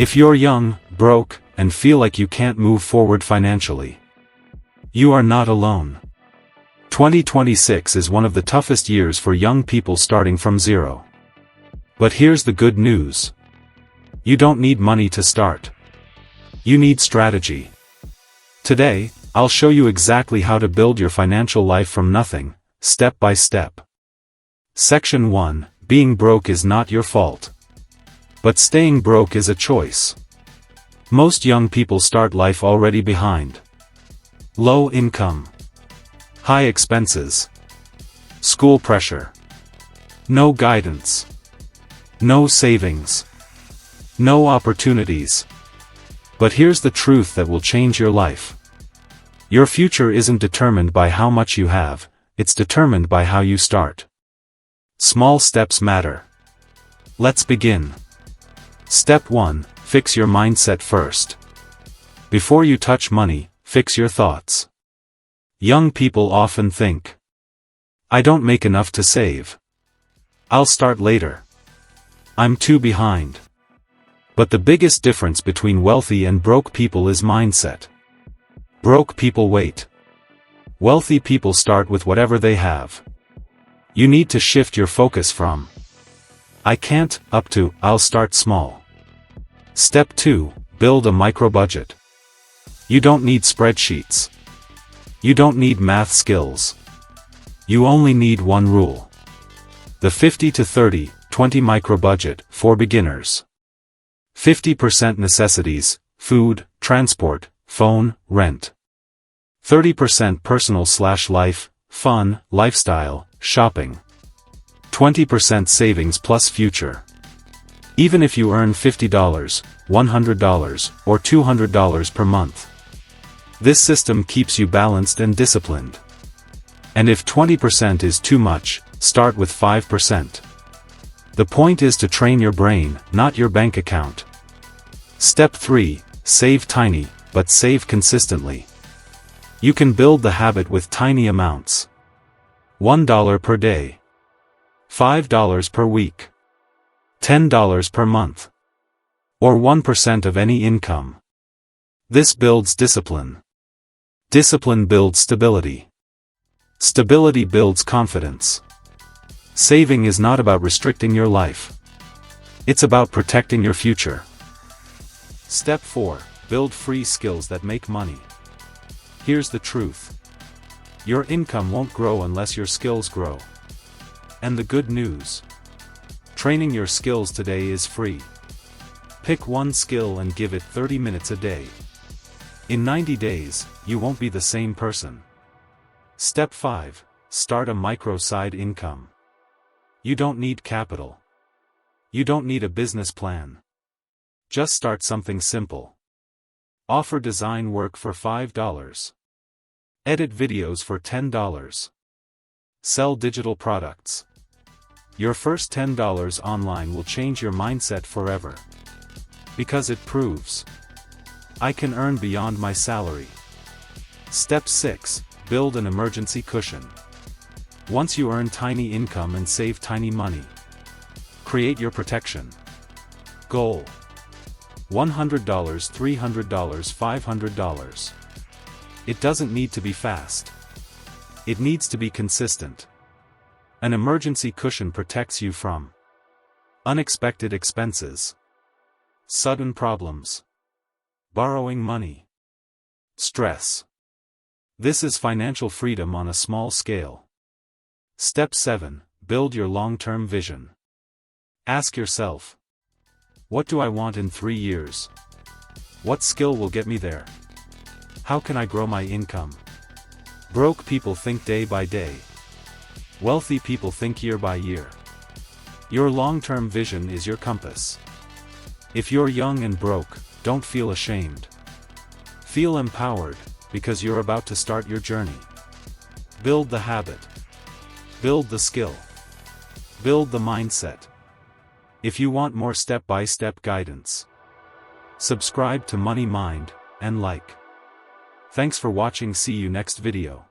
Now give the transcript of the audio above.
If you're young, broke, and feel like you can't move forward financially, you are not alone. 2026 is one of the toughest years for young people starting from zero. But here's the good news. You don't need money to start. You need strategy. Today, I'll show you exactly how to build your financial life from nothing, step by step. Section 1. Being broke is not your fault. But staying broke is a choice. Most young people start life already behind. Low income. High expenses. School pressure. No guidance. No savings. No opportunities. But here's the truth that will change your life. Your future isn't determined by how much you have, it's determined by how you start. Small steps matter. Let's begin. Step 1. Fix your mindset first. Before you touch money, fix your thoughts. Young people often think, I don't make enough to save. I'll start later. I'm too behind. But the biggest difference between wealthy and broke people is mindset. Broke people wait. Wealthy people start with whatever they have. You need to shift your focus from I can't, up to I'll start small. Step 2. Build a micro-budget. You don't need spreadsheets. You don't need math skills. You only need one rule. The 50 to 30, 20 micro-budget for beginners. 50% necessities, food, transport, phone, rent. 30% personal/life, fun, lifestyle, shopping. 20% savings plus future. Even if you earn $50, $100, or $200 per month. This system keeps you balanced and disciplined. And if 20% is too much, start with 5%. The point is to train your brain, not your bank account. Step 3. Save tiny, but save consistently. You can build the habit with tiny amounts. $1 per day. $5 per week. $10 per month. Or 1% of any income. This builds discipline. Discipline builds stability. Stability builds confidence. Saving is not about restricting your life. It's about protecting your future. Step 4. Build free skills that make money. Here's the truth. Your income won't grow unless your skills grow. And the good news. Training your skills today is free. Pick one skill and give it 30 minutes a day. In 90 days, you won't be the same person. Step 5. Start a micro side income. You don't need capital. You don't need a business plan. Just start something simple. Offer design work for $5. Edit videos for $10. Sell digital products. Your first $10 online will change your mindset forever. Because it proves I can earn beyond my salary. Step 6. Build an emergency cushion. Once you earn tiny income and save tiny money, create your protection. Goal: $100, $300, $500. It doesn't need to be fast. It needs to be consistent. An emergency cushion protects you from unexpected expenses, sudden problems, borrowing money, stress. This is financial freedom on a small scale. Step 7. Build your long-term vision. Ask yourself, what do I want in 3 years? What skill will get me there? How can I grow my income? Broke people think day by day. Wealthy people think year by year. Your long-term vision is your compass. If you're young and broke, don't feel ashamed. Feel empowered, because you're about to start your journey. Build the habit. Build the skill. Build the mindset. If you want more step-by-step guidance, subscribe to Money Mind, and like. Thanks for watching. See you next video.